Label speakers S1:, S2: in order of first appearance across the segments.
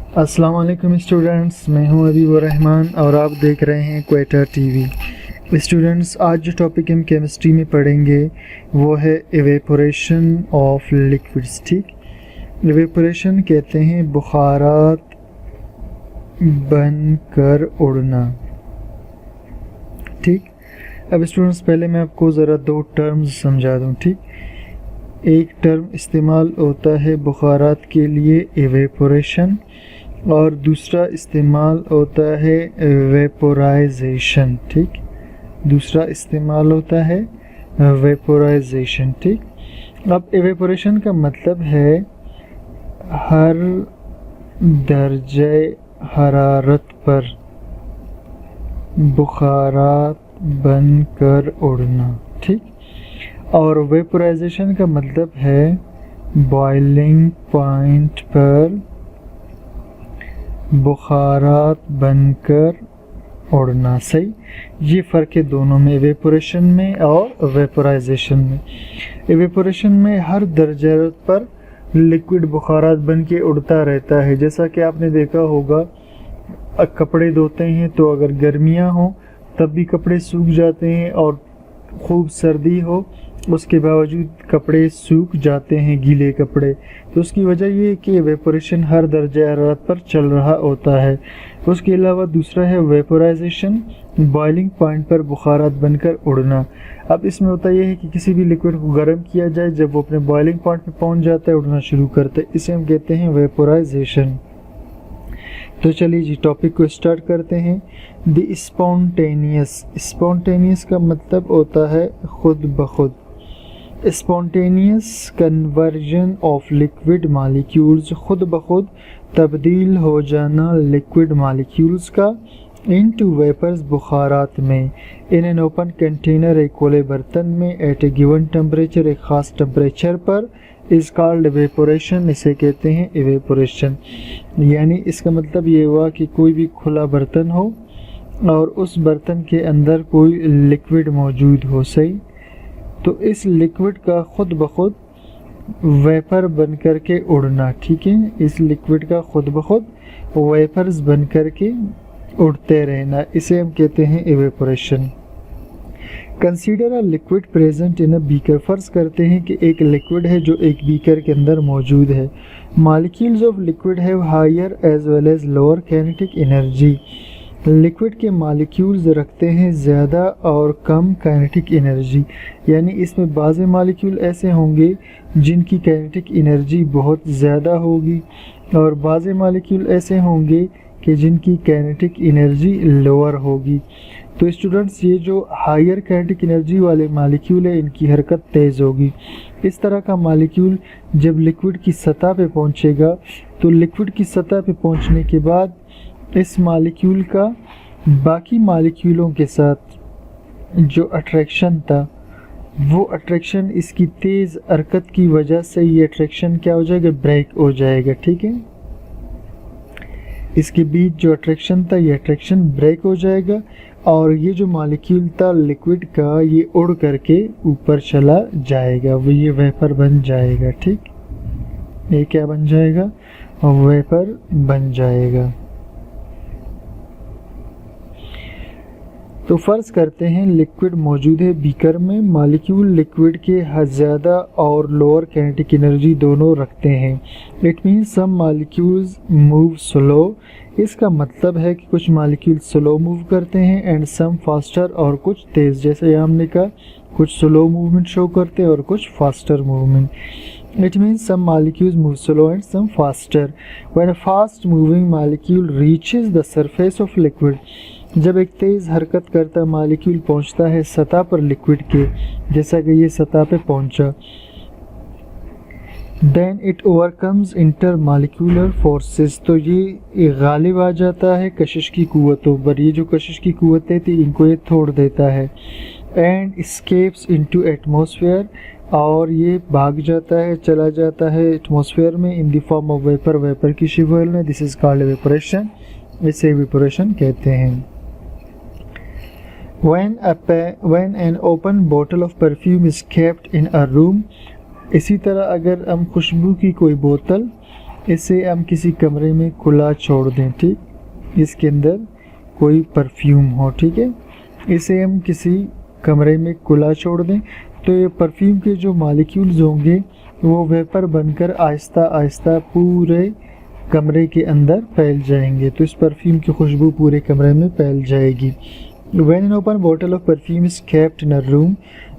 S1: अस्सलाम वालेकुम स्टूडेंट्स, मैं हूं अबीब रहमान और आप देख रहे हैं क्वेटा टीवी। स्टूडेंट्स, आज जो टॉपिक हम केमिस्ट्री में पढ़ेंगे वो है एवेपोरेशन ऑफ लिक्विड्स। ठीक, एवेपोरेशन कहते हैं बुखारात बनकर उड़ना। ठीक, अब स्टूडेंट्स पहले मैं आपको ज़रा दो टर्म्स समझा दूं। ठीक, एक टर्म इस्तेमाल होता है बुखारात के लिए एवेपोरेशन और दूसरा इस्तेमाल होता है वेपोराइजेशन। ठीक, दूसरा इस्तेमाल होता है वेपोराइजेशन। ठीक, अब एवेपोरेशन का मतलब है हर दर्जे हरारत पर बुखारात बनकर उड़ना। ठीक, और वेपोराइजेशन का मतलब है बॉइलिंग पॉइंट पर बुखारात बनकर उड़ना। सही, ये फ़र्क है दोनों में, एवेपोरेशन में और वेपोराइजेशन में। एवेपोरेशन में हर दर्जे पर लिक्विड बुखारात बन के उड़ता रहता है। जैसा कि आपने देखा होगा, कपड़े धोते हैं तो अगर गर्मियाँ हो तब भी कपड़े सूख जाते हैं और खूब सर्दी हो उसके बावजूद कपड़े सूख जाते हैं, गीले कपड़े। तो उसकी वजह ये है कि एवेपोरेशन हर दर्जे हरारत पर चल रहा होता है। उसके अलावा दूसरा है वेपोराइजेशन, बॉइलिंग पॉइंट पर बुखारात बनकर उड़ना। अब इसमें होता यह है कि किसी भी लिक्विड को गर्म किया जाए, जब वो अपने बॉइलिंग पॉइंट पर पहुंच जाता है उड़ना शुरू करता है, इसे हम कहते हैं वेपोराइजेशन। तो चलिए जी टॉपिक को स्टार्ट करते हैं। द स्पॉन्टेनियस, स्पॉन्टेनियस का मतलब होता है खुद ब खुद। Spontaneous conversion of liquid molecules, खुद ब खुद तब्दील हो जाना लिक्विड मॉलिक्यूल्स का इनटू वेपर्स बुखारात में, इन एन ओपन कंटेनर एक खुले बर्तन में, एट ए गिवन टेम्परेचर एक ख़ास टेम्परेचर पर, इज़ कॉल्ड एवेपोरेशन, इसे कहते हैं एवेपोरेशन। यानी इसका मतलब ये हुआ कि कोई भी खुला बर्तन हो और उस बर्तन के अंदर कोई लिक्विड मौजूद हो। सही, तो इस लिक्विड का खुद ब खुद वेपर बन कर के उड़ना। ठीक है, इस लिक्विड का खुद ब खुद वेपर्स बन कर के उड़ते रहना, इसे हम कहते हैं evaporation. Consider a liquid present in a beaker, फ़र्ज़ करते हैं कि एक लिक्विड है जो एक बीकर के अंदर मौजूद है। Molecules of liquid have higher as well as lower kinetic energy, liquid के मॉलिक्यूल्स रखते हैं ज़्यादा और कम काइनेटिक एनर्जी। यानी इसमें बाज़ मॉलिक्यूल ऐसे होंगे जिनकी काइनेटिक एनर्जी बहुत ज़्यादा होगी और बाज़ मॉलिक्यूल ऐसे होंगे कि जिनकी काइनेटिक एनर्जी लोअर होगी। तो स्टूडेंट्स, ये जो हायर काइनेटिक एनर्जी वाले मॉलिक्यूल है इनकी हरकत तेज़ होगी। इस तरह का मॉलिक्यूल जब लिक्विड की सतह पे पहुंचेगा तो लिक्विड की सतह पे पहुंचने के बाद इस मॉलिक्यूल का बाकी मॉलिक्यूलों के साथ जो अट्रैक्शन था वो अट्रैक्शन इसकी तेज़ हरकत की वजह से ये अट्रैक्शन क्या हो जाएगा, ब्रेक हो जाएगा। ठीक है, इसके बीच जो अट्रैक्शन था ये अट्रैक्शन ब्रेक हो जाएगा और ये जो मॉलिक्यूल था लिक्विड का ये उड़ करके ऊपर चला जाएगा, वो ये वेपर बन जाएगा। ठीक, ये क्या बन जाएगा, वेपर बन जाएगा। तो फ़र्ज़ करते हैं लिक्विड मौजूद है बीकर में, मॉलिक्यूल लिक्विड के ज़्यादा और लोअर काइनेटिक एनर्जी दोनों रखते हैं। It means some molecules move slow, इसका मतलब है कि कुछ मॉलिक्यूल स्लो मूव करते हैं एंड सम फास्टर, और कुछ तेज़। जैसे हमने कहा कुछ स्लो मूवमेंट शो करते हैं और कुछ faster movement. It means some molecules move slow and some faster. When a fast moving molecule reaches the surface of liquid, जब एक तेज़ हरकत करता मॉलिक्यूल पहुंचता है सतह पर लिक्विड के, जैसा कि ये सतह पे पहुंचा, then it overcomes intermolecular forces, तो ये गालिब आ जाता है कशिश की क़ुव्वतों पर। ये जो कशिश की क़ुव्वतें थी इनको ये तोड़ देता है। and escapes into atmosphere, और ये भाग जाता है, चला जाता है एटमॉस्फेयर में in the form of vapour, vapour की शिवल में। दिस इज कॉल्ड एवेपोरेशन, इसे एवेपोरेशन कहते हैं। when an open bottle of perfume is kept in a room, इसी तरह अगर हम खुशबू की कोई बोतल इसे हम किसी कमरे में खुला छोड़ दें, ठीक, इसके अंदर कोई परफ्यूम हो, ठीक है, इसे हम किसी कमरे में खुला छोड़ दें तो ये परफ्यूम के जो मॉलिक्यूल्स होंगे वो वेपर बनकर आहिस्ता आहिस्ता पूरे कमरे के अंदर फैल जाएंगे, तो इस परफ्यूम की खुशबू पूरे कमरे में फैल जाएगी। When an open bottle of perfume is kept in a room,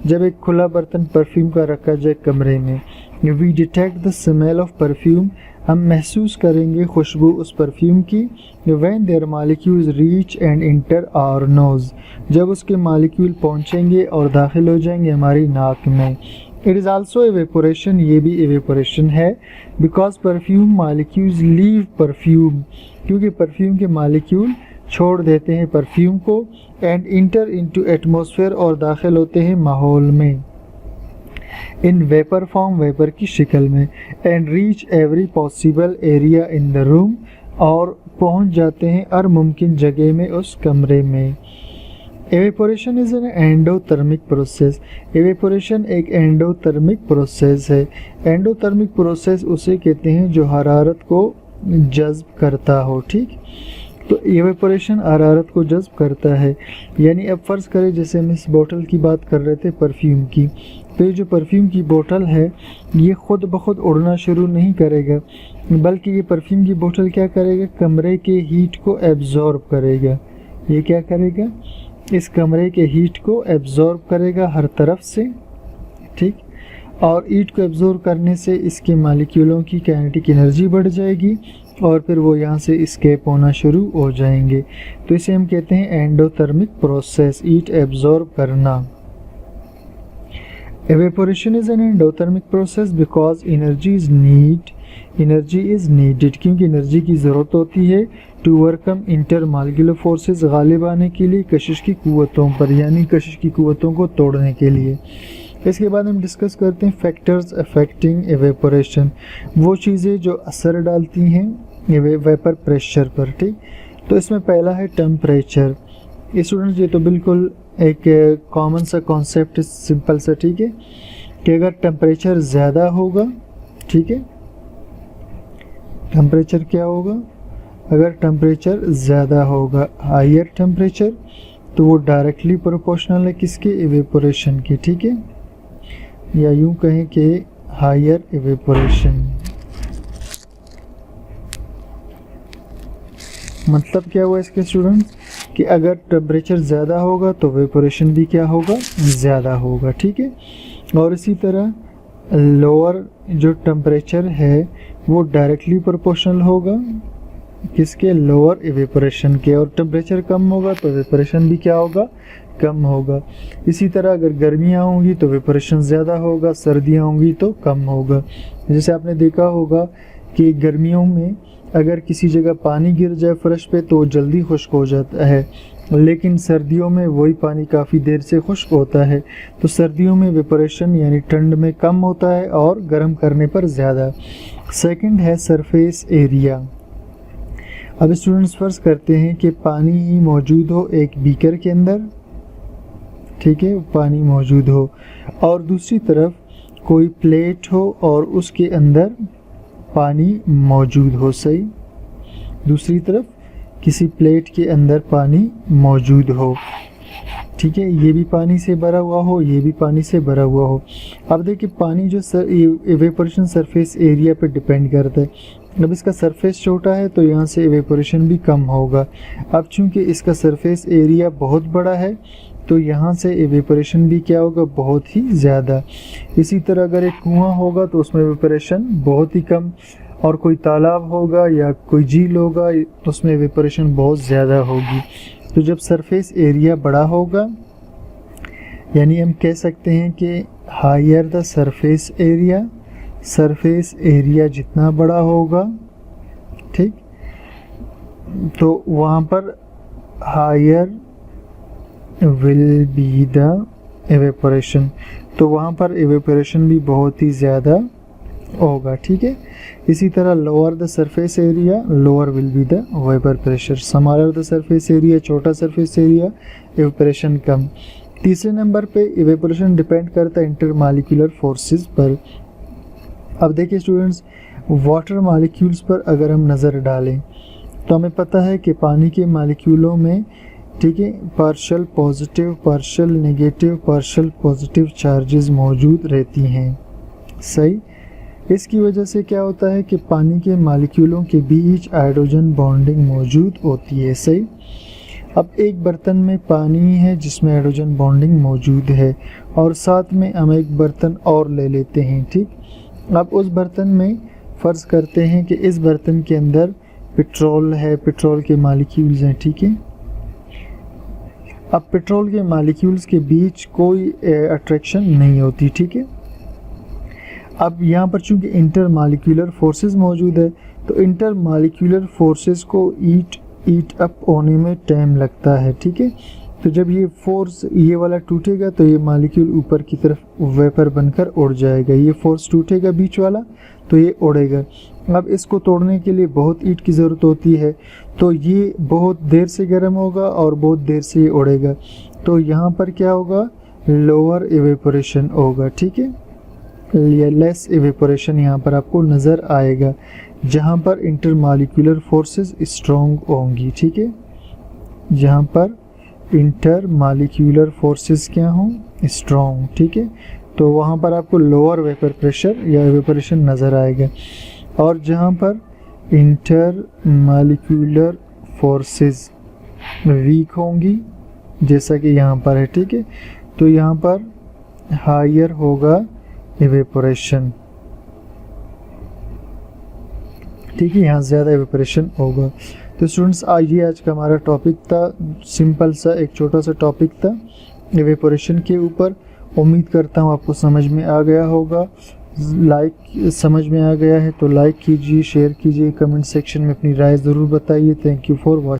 S1: जब एक खुला बर्तन परफ्यूम का रखा जाए कमरे में, we detect the smell of perfume, हम महसूस करेंगे खुशबू उस परफ्यूम की। When their molecules reach and enter our nose, जब उसके मॉलिक्यूल पहुंचेंगे और दाखिल हो जाएंगे हमारी नाक में। It is also evaporation, ये भी evaporation है, because perfume molecules leave perfume, क्योंकि परफ्यूम के मॉलिक्यूल छोड़ देते हैं परफ्यूम को, एंड इंटर इनटू एटमॉस्फेयर और दाखिल होते हैं माहौल में, इन वेपर फॉर्म, वेपर की शक्ल में, and reach every possible area in the room, और पहुंच जाते हैं हर मुमकिन जगह में उस कमरे में। Evaporation is an endothermic process, evaporation एक एंडोथर्मिक प्रोसेस है। एंडोथर्मिक प्रोसेस उसे कहते हैं जो हरारत को जज्ब करता हो, ठीक, तो एवेपोरेशन हरारत को जज्ब करता है। यानी अब फ़र्ज़ करें जैसे हम इस बोतल की बात कर रहे थे परफ्यूम की, तो ये जो परफ्यूम की बोतल है ये ख़ुद ब खुद उड़ना शुरू नहीं करेगा, बल्कि ये परफ्यूम की बोतल क्या करेगा, कमरे के हीट को एब्जॉर्ब करेगा। ये क्या करेगा, इस कमरे के हीट को एब्जॉर्ब करेगा हर तरफ से, ठीक, और हीट को एब्जॉर्ब करने से इसके मॉलिक्यूलों की काइनेटिक एनर्जी बढ़ जाएगी और फिर वो यहाँ से एस्केप होना शुरू हो जाएंगे। तो इसे हम कहते हैं एंडोथर्मिक प्रोसेस, हीट एब्जॉर्ब करना। Evaporation is an endothermic process because energy is needed, क्योंकि एनर्जी की ज़रूरत होती है to overcome intermolecular forces, गालिब आने के लिए कशिश की कुव्वतों पर, यानी कशिश की कुव्वतों को तोड़ने के लिए। इसके बाद हम डिस्कस करते हैं फैक्टर्स अफेक्टिंग एवेपोरेशन, वो चीज़ें जो असर डालती हैं वेपर प्रेशर पर, ठीक। तो इसमें पहला है टेम्परेचर। स्टूडेंट्स ये तो बिल्कुल एक कॉमन सा कॉन्सेप्ट, सिंपल सा, ठीक है, कि अगर टेम्परेचर ज़्यादा होगा, ठीक है, टेम्परेचर क्या होगा, अगर टेम्परेचर ज़्यादा होगा, हायर टेम्परेचर, तो वो डायरेक्टली प्रोपोर्शनल है किसके, एवेपोरेशन के, ठीक है, या यूं कहें कि हायर एवेपोरेशन। मतलब क्या हुआ इसके स्टूडेंट्स, कि अगर टेम्परेचर ज़्यादा होगा तो एवेपोरेशन भी क्या होगा, ज़्यादा होगा, ठीक है। और इसी तरह लोअर जो टेम्परेचर है वो डायरेक्टली प्रोपोर्शनल होगा किसके, लोअर एवेपोरेशन के, और टेम्परेचर कम होगा तो एवेपोरेशन भी क्या होगा, कम होगा। इसी तरह अगर गर्मियाँ होंगी तो एवेपोरेशन ज़्यादा होगा, सर्दियाँ होंगी तो कम होगा। जैसे आपने देखा होगा कि गर्मियों में अगर किसी जगह पानी गिर जाए फर्श पे तो जल्दी खुश्क हो जाता है, लेकिन सर्दियों में वही पानी काफ़ी देर से खुश्क होता है। तो सर्दियों में एवेपोरेशन यानी ठंड में कम होता है और गर्म करने पर ज़्यादा। सेकंड है सरफेस एरिया। अब स्टूडेंट्स फ़र्ज़ करते हैं कि पानी ही मौजूद हो एक बीकर के अंदर, ठीक है, पानी मौजूद हो, और दूसरी तरफ कोई प्लेट हो और उसके अंदर पानी मौजूद हो, सही, दूसरी तरफ किसी प्लेट के अंदर पानी मौजूद हो, ठीक है, ये भी पानी से भरा हुआ हो, ये भी पानी से भरा हुआ हो। अब देखिए पानी जो एवेपोरेशन सरफेस एरिया पे डिपेंड करता है। अब इसका सरफेस छोटा है तो यहाँ से एवेपोरेशन भी कम होगा। अब चूंकि इसका सरफेस एरिया बहुत बड़ा है तो यहाँ से एवेपोरेशन भी क्या होगा, बहुत ही ज़्यादा। इसी तरह अगर एक कुआं होगा तो उसमें एवेपोरेशन बहुत ही कम, और कोई तालाब होगा या कोई झील होगा तो उसमें एवेपोरेशन बहुत ज़्यादा होगी। तो जब सरफेस एरिया बड़ा होगा, यानी हम कह सकते हैं कि higher the surface area, surface area जितना बड़ा होगा, ठीक, तो वहाँ पर higher will be the evaporation, तो वहाँ पर एवेपोरेशन भी बहुत ही ज़्यादा होगा, ठीक है। इसी तरह lower the surface area, lower will be the vapour pressure, smaller the surface area, छोटा सरफेस एरिया, एवेपोरेशन कम। तीसरे नंबर पे एवेपोरेशन डिपेंड करता है इंटरमॉलिक्यूलर फोर्सेस पर। अब देखिए स्टूडेंट्स, वाटर मॉलिक्यूल्स पर अगर हम नज़र डालें तो हमें पता है कि पानी के मॉलिक्यूलों में, ठीक है, partial positive, partial negative, partial positive charges मौजूद रहती हैं। सही। इसकी वजह से क्या होता है कि पानी के मॉलिक्यूलों के बीच हाइड्रोजन बॉन्डिंग मौजूद होती है। सही। अब एक बर्तन में पानी है जिसमें हाइड्रोजन बॉन्डिंग मौजूद है, और साथ में हम एक बर्तन और ले लेते हैं। ठीक। अब उस बर्तन में फ़र्ज़ करते हैं कि इस बर्तन के अंदर पेट्रोल है, पेट्रोल के मॉलिक्यूल्स हैं। ठीक है। अब पेट्रोल के मॉलिक्यूल्स के बीच कोई अट्रैक्शन नहीं होती। ठीक है। अब यहाँ पर चूंकि इंटर मॉलिक्यूलर फोर्सेस मौजूद है, तो इंटर मॉलिक्यूलर फोर्सेस को ईट अप होने में टाइम लगता है। ठीक है। तो जब ये फोर्स ये वाला टूटेगा तो ये मॉलिक्यूल ऊपर की तरफ वेपर बनकर उड़ जाएगा। ये फोर्स टूटेगा बीच वाला तो ये उड़ेगा। अब इसको तोड़ने के लिए बहुत ईट की ज़रूरत होती है, तो ये बहुत देर से गर्म होगा और बहुत देर से ये उड़ेगा। तो यहाँ पर क्या होगा, लोअर एवेपोरेशन होगा। ठीक है। लेस एवेपोरेशन यहाँ पर आपको नज़र आएगा, जहाँ पर इंटरमॉलिक्यूलर फोर्सेस स्ट्रॉन्ग होंगी। ठीक है। जहाँ पर इंटरमॉलिक्यूलर फोर्सेस क्या हों, स्ट्रॉन्ग। ठीक है। तो वहाँ पर आपको लोअर वेपर प्रेशर या एवेपोरेशन नज़र आएगा, और जहाँ पर इंटरमॉलिक्यूलर फोर्सेस वीक होंगी, जैसा कि यहाँ पर है। ठीक है। तो यहाँ पर हायर होगा एवेपोरेशन। ठीक है। यहाँ ज़्यादा एवेपोरेशन होगा। तो स्टूडेंट्स, आज का हमारा टॉपिक था, सिंपल सा एक छोटा सा टॉपिक था एवेपोरेशन के ऊपर। उम्मीद करता हूँ आपको समझ में आ गया होगा। समझ में आ गया है तो लाइक कीजिए, शेयर कीजिए, कमेंट सेक्शन में अपनी राय ज़रूर बताइए। Thank you for watching.